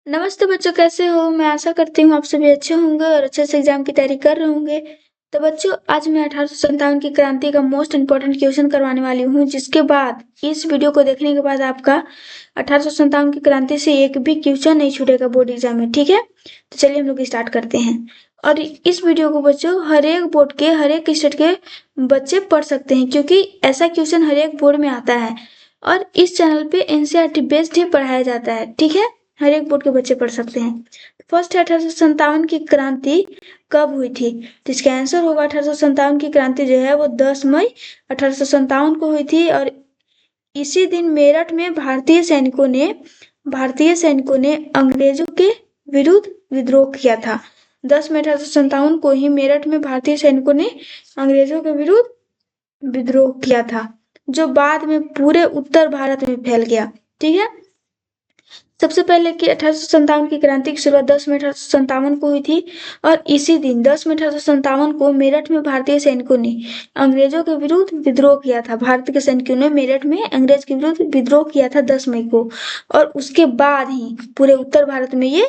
नमस्ते बच्चों, कैसे हो? मैं आशा करती हूँ आप सभी अच्छे होंगे और अच्छे से एग्जाम की तैयारी कर रहे होंगे। तो बच्चों, आज मैं 1857 की क्रांति का मोस्ट इम्पोर्टेंट क्वेश्चन करवाने वाली हूँ, जिसके बाद इस वीडियो को देखने के बाद आपका 1857 की क्रांति से एक भी क्वेश्चन नहीं छूटेगा बोर्ड एग्जाम में। ठीक है, तो चलिए हम लोग स्टार्ट करते हैं। और इस वीडियो को बच्चों हर एक बोर्ड के हर एक स्टेट के बच्चे पढ़ सकते हैं, क्योंकि ऐसा क्वेश्चन हर एक बोर्ड में आता है और इस चैनल पे एनसीईआरटी बेस्ड ही पढ़ाया जाता है। ठीक है, हर एक बोर्ड के बच्चे पढ़ सकते हैं। फर्स्ट है 1857 की क्रांति कब हुई थी? तो इसका आंसर होगा 1857 की क्रांति जो है वो 10 मई 1857 को हुई थी। और इसी दिन मेरठ में भारतीय सैनिकों ने अंग्रेजों के विरुद्ध विद्रोह किया था। 10 मई 1857 को ही मेरठ में भारतीय सैनिकों ने अंग्रेजों के विरुद्ध विद्रोह किया था, जो बाद में पूरे उत्तर भारत में फैल गया। ठीक है, सबसे पहले कि 1857 की क्रांति की शुरुआत 10 मई 1857 को हुई थी। और इसी दिन 10 मई 1857 को मेरठ में भारतीय सैनिकों ने अंग्रेजों के विरुद्ध विद्रोह किया था। भारत के सैनिकों ने मेरठ में अंग्रेज के विरुद्ध विद्रोह किया था 10 मई को, और उसके बाद ही पूरे उत्तर भारत में ये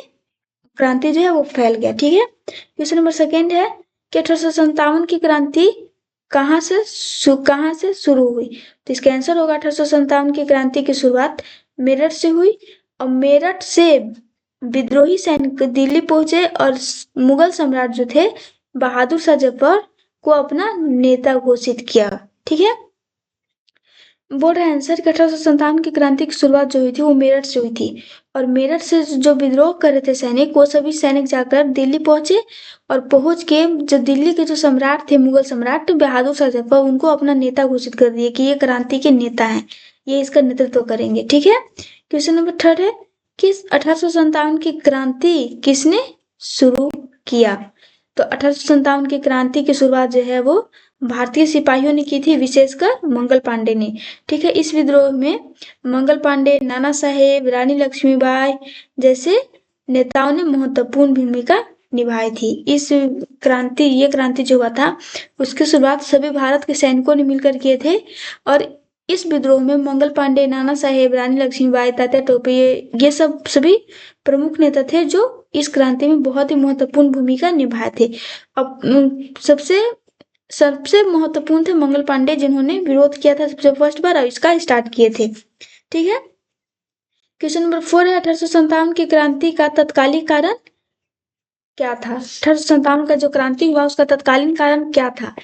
क्रांति जो है वो फैल गया। ठीक है, क्वेश्चन नंबर सेकेंड है कि 1857 की क्रांति कहाँ से शुरू हुई? तो इसका आंसर होगा 1857 की क्रांति की शुरुआत मेरठ से हुई। और मेरठ से विद्रोही सैनिक दिल्ली पहुंचे और मुगल सम्राट जो थे बहादुर शाह जफर को अपना नेता घोषित किया। ठीक है, बोर्ड आंसर 1857 की क्रांति की शुरुआत जो हुई थी वो मेरठ से हुई थी। और मेरठ से जो विद्रोह कर रहे थे सैनिक, वो सभी सैनिक जाकर दिल्ली पहुंचे और पहुंच के जो दिल्ली के जो सम्राट थे, मुगल सम्राट बहादुर शाह जफर, उनको अपना नेता घोषित कर दिए कि ये क्रांति के नेता हैं, ये इसका नेतृत्व करेंगे। ठीक है, क्वेश्चन नंबर थर्ड है कि 1857 की क्रांति किसने शुरू किया? तो 1857 की क्रांति की शुरुआत जो है वो भारतीय सिपाहियों ने की थी, विशेषकर मंगल पांडे ने। ठीक है, इस विद्रोह में मंगल पांडे, नाना साहेब, रानी लक्ष्मीबाई जैसे नेताओं ने महत्वपूर्ण भूमिका निभाई थी। ये क्रांति जो हुआ था उसकी शुरुआत सभी भारत के सैनिकों ने मिलकर किए थे। और इस विद्रोह में मंगल पांडे, नाना साहेब, रानी लक्ष्मीबाई, तात्या टोपे, ये सब सभी प्रमुख नेता थे जो इस क्रांति में बहुत ही महत्वपूर्ण भूमिका निभाए थे। अब सबसे सबसे महत्वपूर्ण थे मंगल पांडे, जिन्होंने विरोध किया था सबसे फर्स्ट बार और इसका स्टार्ट किए थे। ठीक है, क्वेश्चन नंबर 4 है 1857 की क्रांति का तत्कालीन कारण क्या था? 1857 का जो क्रांति हुआ उसका तत्कालीन कारण क्या था?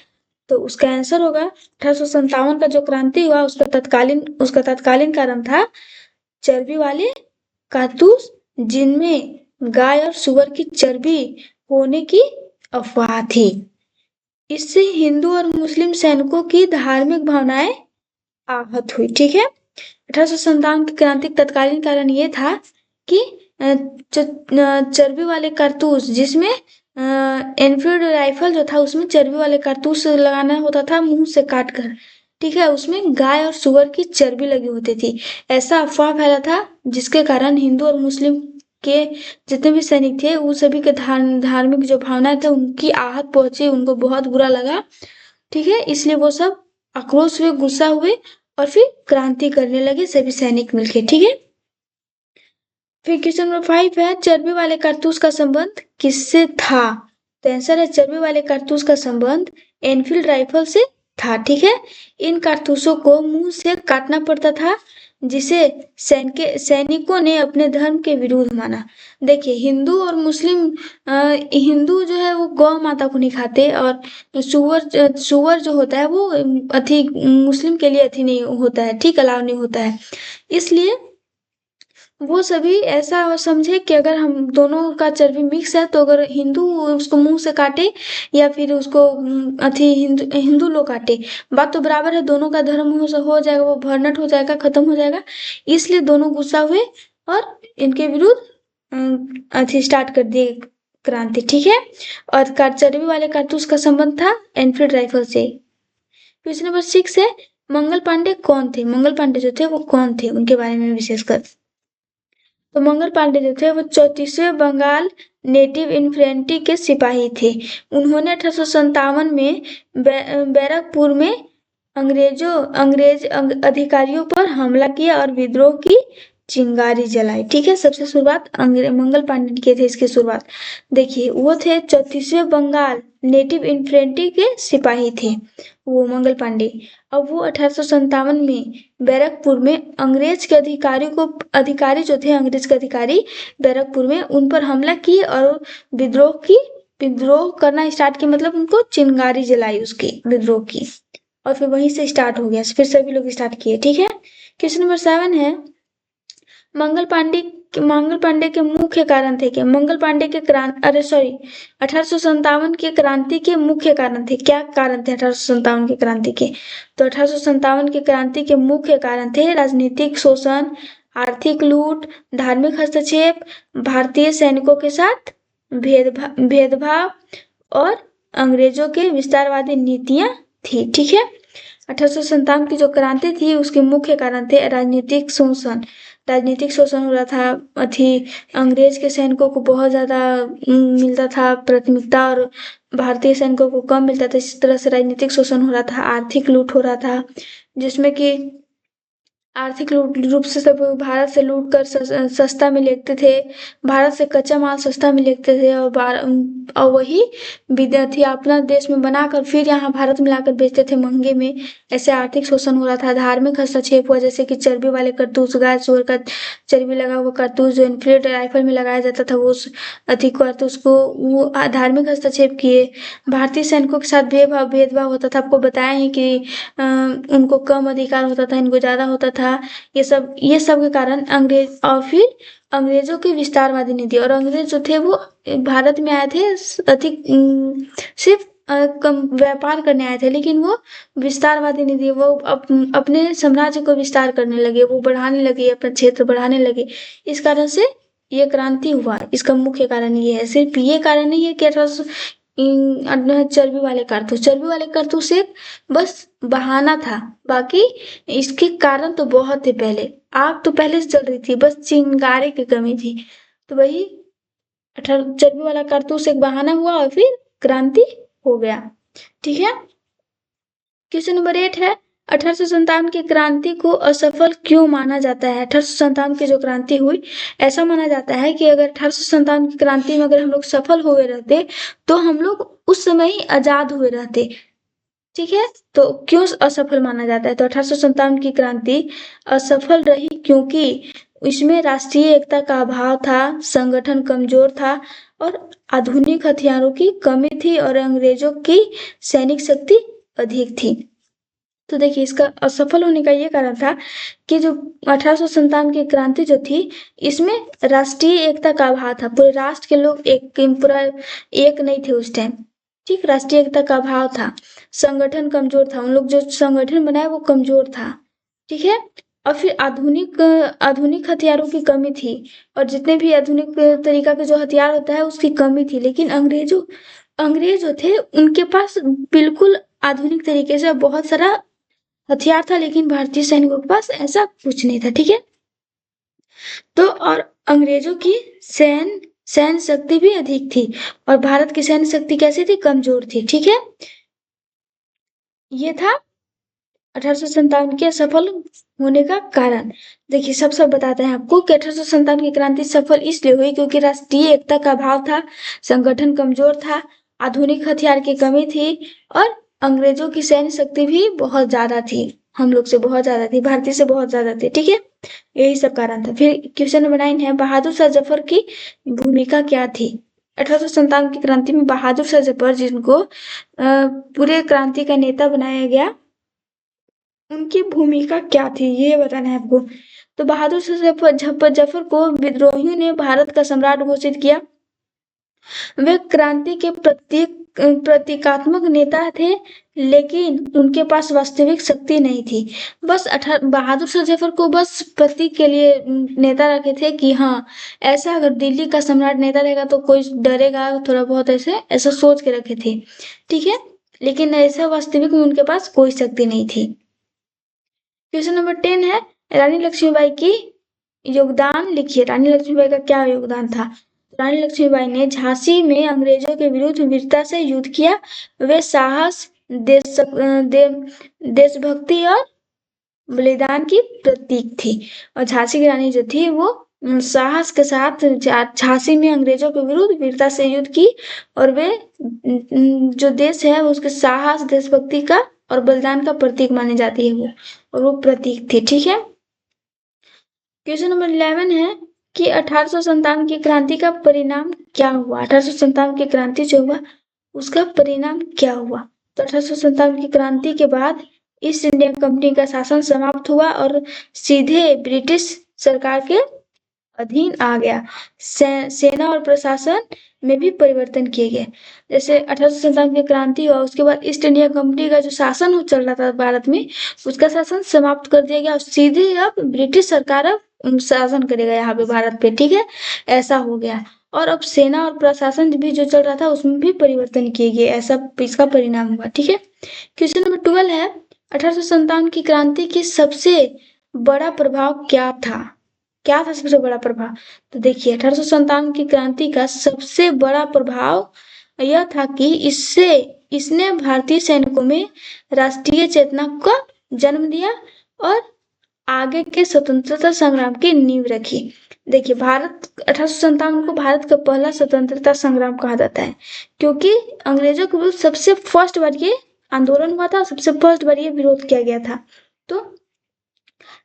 तो उसका आंसर होगा 1857 का जो क्रांति हुआ उसका तत्कालीन कारण था चर्बी वाले कारतूस, जिनमें गाय और सुअर की चर्बी होने की अफवाह थी। इससे हिंदू और मुस्लिम सैनिकों की धार्मिक भावनाएं आहत हुई। ठीक है, 1857 की क्रांति का तत्कालीन कारण ये था कि चर्बी वाले कारतूस, जिसमें एनफील्ड राइफल जो था उसमें चर्बी वाले कारतूस लगाना होता था मुंह से काट कर। ठीक है, उसमें गाय और सुअर की चर्बी लगी होती थी। ऐसा अफवाह फैला था जिसके कारण हिंदू और मुस्लिम के जितने भी सैनिक थे वो सभी के धार्मिक जो भावना थे उनकी आहत पहुंची, उनको बहुत बुरा लगा। ठीक है, इसलिए वो सब आक्रोश हुए, गुस्सा हुए और फिर क्रांति करने लगे सभी सैनिक मिलके। ठीक है, फिर क्वेश्चन नंबर 5 है चर्बी वाले कारतूस का संबंध किससे था? तो आंसर है चर्बी वाले कारतूस का संबंध एनफील्ड राइफल से था। ठीक है, इन कारतूसों को मुंह से काटना पड़ता था, जिसे सैनिकों ने अपने धर्म के विरुद्ध माना। देखिए, हिंदू और मुस्लिम, हिंदू जो है वो गौ माता को नहीं खाते, और सुअर जो होता है वो अति मुस्लिम के लिए अति नहीं होता है, ठीक, अलाउ नहीं होता है। इसलिए वो सभी ऐसा समझे कि अगर हम दोनों का चर्बी मिक्स है, तो अगर हिंदू उसको मुंह से काटे या फिर उसको हिंदू लोग काटे, बात तो बराबर है, दोनों का धर्म हो जाएगा, वो भरनट हो जाएगा, खत्म हो जाएगा। इसलिए दोनों गुस्सा हुए और इनके विरुद्ध अथी स्टार्ट कर दिए क्रांति। ठीक है, और चर्बी वाले कारतूस का संबंध था एनफील्ड राइफल से। क्वेश्चन नंबर 6 है मंगल पांडे कौन थे? मंगल पांडे जो थे वो कौन थे, उनके बारे में विशेषकर। तो मंगल पांडे जो थे वो 34वें बंगाल नेटिव इन्फेंट्री के सिपाही थे। उन्होंने 1857 में बैरकपुर में अंग्रेज अधिकारियों पर हमला किया और विद्रोह की चिंगारी जलाई। ठीक है, सबसे शुरुआत मंगल पांडे किए थे इसकी शुरुआत। देखिए वो थे 34वें बंगाल नेटिव इन्फेंट्री के सिपाही थे वो मंगल पांडे। अब वो 1857 में बैरकपुर में अंग्रेज के अधिकारी जो थे, अंग्रेज के अधिकारी बैरकपुर में उन पर हमला किए और विद्रोह करना स्टार्ट किया, मतलब उनको चिंगारी जलाई उसकी विद्रोह की, और फिर वहीं से स्टार्ट हो गया, फिर सभी लोग स्टार्ट किए। ठीक है, क्वेश्चन नंबर 7 है मंगल पांडे के मुख्य कारण थे क्या? मंगल पांडे के क्रांति 1857 के क्रांति के मुख्य कारण थे। क्या कारण थे 1857 के क्रांति के? तो 1857 के क्रांति के मुख्य कारण थे राजनीतिक शोषण, आर्थिक लूट, धार्मिक हस्तक्षेप, भारतीय सैनिकों के साथ भेदभाव और अंग्रेजों के विस्तारवादी नीतियां थी। ठीक है, 1857 की जो क्रांति थी उसके मुख्य कारण थे राजनीतिक शोषण हो रहा था। अंग्रेज के सैनिकों को बहुत ज्यादा मिलता था प्राथमिकता और भारतीय सैनिकों को कम मिलता था। इस तरह से राजनीतिक शोषण हो रहा था, आर्थिक लूट हो रहा था, जिसमें कि आर्थिक रूप से सब भारत से लूट कर सस्ता में लेते थे, भारत से कच्चा माल सस्ता में लेते थे और वही विद्यार्थी अपना देश में बनाकर फिर यहाँ भारत में लाकर बेचते थे महंगे में। ऐसे आर्थिक शोषण हो रहा था। धार्मिक हस्तक्षेप हुआ, जैसे कि चर्बी वाले कारतूस, गाय चोर का चर्बी लगा हुआ कारतूस जो इन्फ्लेट राइफल में लगाया जाता था, वो अधिक कारतूस को वो धार्मिक हस्तक्षेप किए। भारतीय सैनिकों के साथ भेदभाव होता था। आपको बताया ही कि उनको कम अधिकार होता था, इनको ज्यादा होता था। ये सब के कारण अंग्रेज, और फिर अंग्रेजों की विस्तारवादी नीति, और अंग्रेज जो थे वो भारत में आए थे अधिक सिर्फ कम व्यापार करने आए थे, लेकिन वो विस्तारवादी नीति, वो अपने साम्राज्य को विस्तार करने लगे, वो बढ़ाने लगे, अपना क्षेत्र बढ़ाने लगे। इस कारण से ये क्रांति हुआ। इसका मुख्य कारण ये है, सिर्फ ये कारण नहीं है कि चर्बी वाले कारतूस एक बस बहाना था, बाकी इसके कारण तो बहुत थे। पहले आग तो पहले से चल रही थी, बस चिंगारे की कमी थी। तो वही चर्बी वाला कारतूस एक बहाना हुआ और फिर क्रांति हो गया। ठीक है, क्वेश्चन नंबर 8 है 1857 की क्रांति को असफल क्यों माना जाता है? 1857 की जो क्रांति हुई, ऐसा माना जाता है कि अगर 1857 की क्रांति में अगर हम लोग सफल हुए रहते तो हम लोग उस समय ही आजाद हुए रहते। ठीक है, तो क्यों असफल माना जाता है? तो 1857 की क्रांति असफल रही क्योंकि इसमें राष्ट्रीय एकता का अभाव था, संगठन कमजोर था और आधुनिक हथियारों की कमी थी और अंग्रेजों की सैनिक शक्ति अधिक थी। तो देखिए, इसका असफल होने का ये कारण था कि जो 1857 की क्रांति जो थी, इसमें राष्ट्रीय एकता का अभाव था। पूरे राष्ट्र के लोग पूरा एक नहीं थे उस टाइम। ठीक, राष्ट्रीय एकता का अभाव था, संगठन कमजोर था, उन लोग जो संगठन बनाया वो कमजोर था। ठीक है, और फिर आधुनिक हथियारों की कमी थी, और जितने भी आधुनिक तरीका के जो हथियार होता है उसकी कमी थी। लेकिन अंग्रेज जो थे उनके पास बिल्कुल आधुनिक तरीके से बहुत सारा हथियार था, लेकिन भारतीय सैनिकों के पास ऐसा कुछ नहीं था। ठीक है, तो और अंग्रेजों की सैन्य शक्ति भी अधिक थी और भारत की सैन्य शक्ति कैसी थी? कमजोर थी। ठीक है, ये था 1857 के सफल होने का कारण। देखिए, सब बताते हैं आपको कि 1857 की क्रांति सफल इसलिए हुई क्योंकि राष्ट्रीय एकता का अभाव था, संगठन कमजोर था, आधुनिक हथियार की कमी थी और अंग्रेजों की सैन्य शक्ति भी बहुत ज्यादा थी, हम लोग से बहुत ज्यादा थी, भारतीय से बहुत ज्यादा थी। ठीक है, यही सब कारण था। फिर क्वेश्चन नंबर 9 है बहादुर शाह जफर की भूमिका क्या थी? 1857 की क्रांति में बहादुर शाह जफर, जिनको पूरे क्रांति का नेता बनाया गया, उनकी भूमिका क्या थी ये बताना है आपको। तो बहादुर शाह जफर को विद्रोहियों ने भारत का सम्राट घोषित किया। वे क्रांति के प्रतीकात्मक नेता थे, लेकिन उनके पास वास्तविक शक्ति नहीं थी। बस बहादुर शाह जफर को बस प्रतीक के लिए नेता रखे थे कि हाँ, ऐसा अगर दिल्ली का सम्राट नेता रहेगा तो कोई डरेगा थोड़ा बहुत, ऐसा सोच के रखे थे। ठीक है, लेकिन ऐसा वास्तविक में उनके पास कोई शक्ति नहीं थी। क्वेश्चन नंबर 10 है रानी लक्ष्मीबाई की योगदान लिखिए। रानी लक्ष्मीबाई का क्या योगदान था? रानी लक्ष्मीबाई ने झांसी में अंग्रेजों के विरुद्ध वीरता से युद्ध किया। वे साहस, देशभक्ति और बलिदान की प्रतीक थी। और झांसी की रानी जो थी वो साहस के साथ झांसी में अंग्रेजों के विरुद्ध वीरता से युद्ध की, और वे जो देश है उसके साहस, देशभक्ति का और बलिदान का प्रतीक मानी जाती है वो, और वो प्रतीक थी। ठीक है। क्वेश्चन नंबर 11 है कि 1857 की क्रांति का परिणाम क्या हुआ। 1857 की क्रांति जो हुआ उसका परिणाम क्या हुआ। तो 1857 की क्रांति के बाद ईस्ट इंडिया कंपनी का शासन समाप्त हुआ और सीधे ब्रिटिश सरकार के अधीन आ गया। सेना और प्रशासन में भी परिवर्तन किए गए। जैसे 1857 की क्रांति हुआ उसके बाद ईस्ट इंडिया कंपनी का जो शासन चल रहा था भारत में, उसका शासन समाप्त कर दिया गया और सीधे अब ब्रिटिश सरकार अब शासन करेगा यहाँ पे भारत पे। ठीक है, ऐसा हो गया। और अब सेना और प्रशासन भी जो चल रहा था उसमें भी परिवर्तन किए गए, ऐसा इसका परिणाम हुआ। ठीक है। क्वेश्चन नंबर 12 है 1857 की क्रांति की सबसे बड़ा प्रभाव क्या था। क्या था सबसे बड़ा प्रभाव। तो देखिए 1857 की क्रांति का सबसे बड़ा प्रभाव यह था कि इसने भारतीय सैनिकों में राष्ट्रीय चेतना का जन्म दिया और आगे के स्वतंत्रता संग्राम की नींव रखी। देखिए 1857 को भारत का पहला स्वतंत्रता संग्राम कहा जाता है, क्योंकि अंग्रेजों के विरुद्ध सबसे फर्स्ट बार ये आंदोलन हुआ था, सबसे फर्स्ट बार ये विरोध किया गया था। तो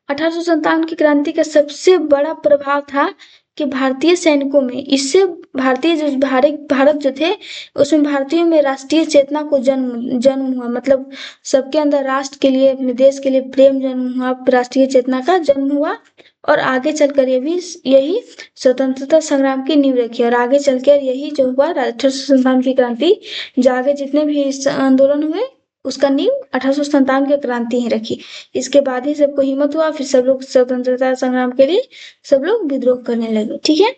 1857 की क्रांति का सबसे बड़ा प्रभाव था कि भारतीय सैनिकों में, इससे भारतीय जो भारत जो थे उसमें भारतीयों में राष्ट्रीय चेतना को जन्म हुआ। मतलब सबके अंदर राष्ट्र के लिए, अपने देश के लिए प्रेम जन्म हुआ, राष्ट्रीय चेतना का जन्म हुआ और आगे चलकर यही स्वतंत्रता संग्राम की नींव रखी और आगे चलकर यही जो हुआ 1857 की क्रांति, जो आगे जितने भी आंदोलन हुए उसका नींव 1857 की क्रांति ही रखी। इसके बाद ही सबको हिम्मत हुआ, फिर सब लोग स्वतंत्रता संग्राम के लिए सब लोग विद्रोह करने लगे। ठीक है।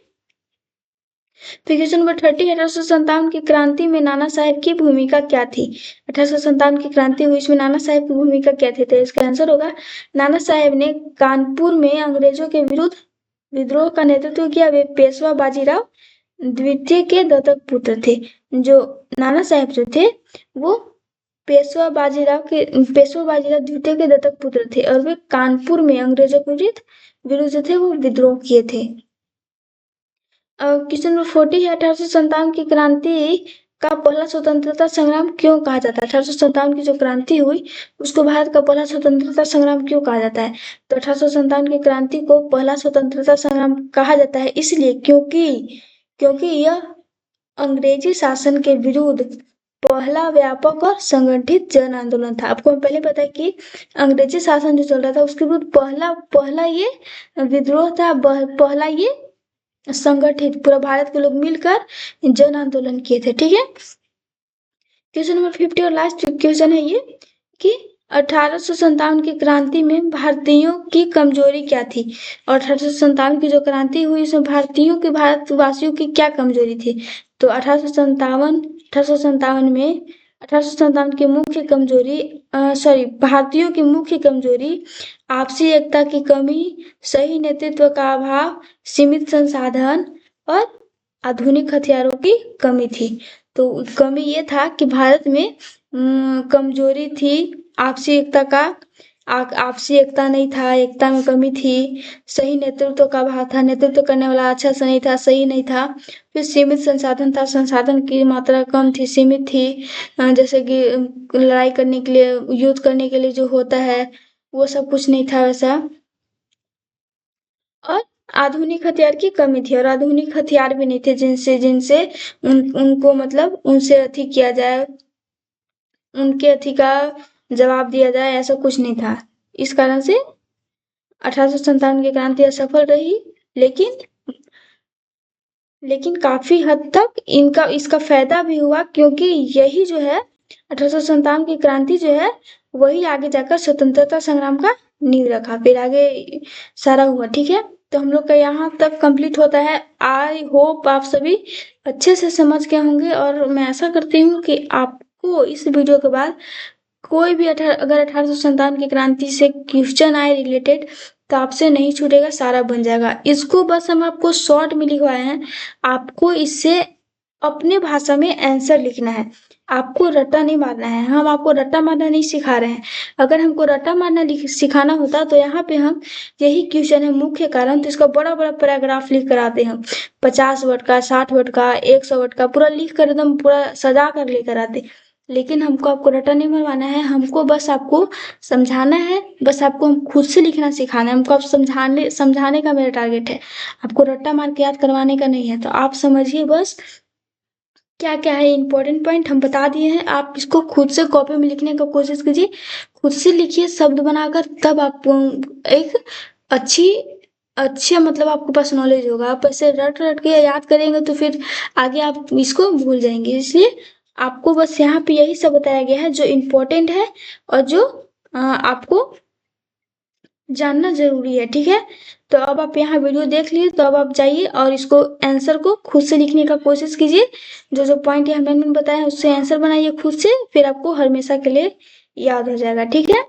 फिर क्वेश्चन नंबर 30, 1857 की क्रांति में नाना साहेब की भूमिका क्या थी। 1857 की क्रांति हुई, इसमें नाना साहेब की भूमिका क्या थी। तो इसका आंसर होगा नाना साहेब ने कानपुर में अंग्रेजों के विरुद्ध विद्रोह का नेतृत्व किया। वे पेशवा बाजीराव द्वितीय के दत्तक पुत्र थे। जो नाना साहेब जो थे वो पेशवा बाजीराव द्वितीय के दत्तक पुत्र थे और वे कानपुर में अंग्रेजों के विरुद्ध जो थे वो विद्रोह किए थे। क्वेश्चन नंबर 40 है 1857 की क्रांति का पहला स्वतंत्रता संग्राम क्यों कहा जाता है। 1857 की जो क्रांति हुई उसको भारत का पहला स्वतंत्रता संग्राम क्यों कहा जाता है। तो 1857 की क्रांति को पहला स्वतंत्रता संग्राम कहा जाता है इसलिए क्योंकि यह अंग्रेजी शासन के विरुद्ध पहला व्यापक और संगठित जन आंदोलन था। आपको पहले पता है कि अंग्रेजी शासन जो चल रहा था उसके विरुद्ध पहला ये विद्रोह था, पहला ये संगठित पूरा भारत के लोग मिलकर जन आंदोलन किए थे। ठीक है। क्वेश्चन नंबर 50 और लास्ट क्वेश्चन है ये कि 1857 की क्रांति में भारतीयों की कमजोरी क्या थी। और 1857 की जो क्रांति हुई इसमें भारतवासियों की क्या कमजोरी थी। तो 1857 में 1857 की मुख्य कमजोरी भारतीयों की मुख्य कमजोरी आपसी एकता की कमी, सही नेतृत्व का अभाव, सीमित संसाधन और आधुनिक हथियारों की कमी थी। तो कमी ये था कि भारत में कमजोरी थी आपसी एकता का, आपसी एकता नहीं था, एकता में कमी थी। सही नेतृत्व का अभाव था, नेतृत्व करने वाला अच्छा से नहीं था, सही नहीं था। फिर सीमित संसाधन था, संसाधन की मात्रा कम थी, सीमित थी। जैसे कि लड़ाई करने के लिए, युद्ध करने के लिए जो होता है वो सब कुछ नहीं था वैसा। और आधुनिक हथियार की कमी थी और आधुनिक हथियार भी नहीं थे जिनसे उनको मतलब उनसे अथी किया जाए, उनके अथी का जवाब दिया जाए, ऐसा कुछ नहीं था। इस कारण से 1857 की क्रांति असफल रही, लेकिन काफी हद तक इसका फायदा भी हुआ, क्योंकि यही जो है 1857 की क्रांति जो है वही आगे जाकर स्वतंत्रता संग्राम का नींव रखा, फिर आगे सारा हुआ। ठीक है। तो हम लोग का यहाँ तक कंप्लीट होता है। आई होप आप सभी अच्छे से समझ गए होंगे और मैं आशा करती हूँ कि आपको इस वीडियो के बाद कोई भी अगर 1857 की क्रांति से क्वेश्चन आए रिलेटेड तो आपसे नहीं छूटेगा, सारा बन जाएगा। इसको बस हम आपको शॉर्ट में लिखवाए हैं, आपको इससे अपने भाषा में आंसर लिखना है। आपको रट्टा नहीं मारना है, हम आपको रट्टा मारना नहीं सिखा रहे हैं। अगर हमको रट्टा मारना सिखाना होता तो यहाँ पे हम यही क्वेश्चन है मुख्य कारण, तो इसका बड़ा बड़ा पैराग्राफ लिख कर आते हम, 50 वर्ड का, 60 वर्ड का, 100 वर्ड का पूरा लिख कर एकदम पूरा सजा कर लेकर आते। लेकिन हमको आपको रट्टा नहीं मरवाना है, हमको बस आपको समझाना है, बस आपको हम खुद से लिखना सिखाना है, हमको आप समझाने का मेरा टारगेट है, आपको रट्टा मार के याद करवाने का नहीं है। तो आप समझिए बस क्या क्या है इम्पोर्टेंट पॉइंट हम बता दिए हैं, आप इसको खुद से कॉपी में लिखने का कोशिश कीजिए, खुद से लिखिए शब्द बनाकर, तब आप एक अच्छी अच्छा मतलब आपके पास नॉलेज होगा। आप ऐसे रट रट के याद करेंगे तो फिर आगे आप इसको भूल जाएंगे। इसलिए आपको बस यहाँ पे यही सब बताया गया है जो इम्पोर्टेंट है और जो आपको जानना ज़रूरी है, ठीक है? तो अब आप यहाँ वीडियो देख लिए, तो अब आप जाइए और इसको आंसर को खुद से लिखने का कोशिश कीजिए। जो पॉइंट यहाँ मैंने बताया है उससे आंसर बनाइए खुद से, फिर आपको हमेशा के लिए याद हो जाएगा, ठीक है?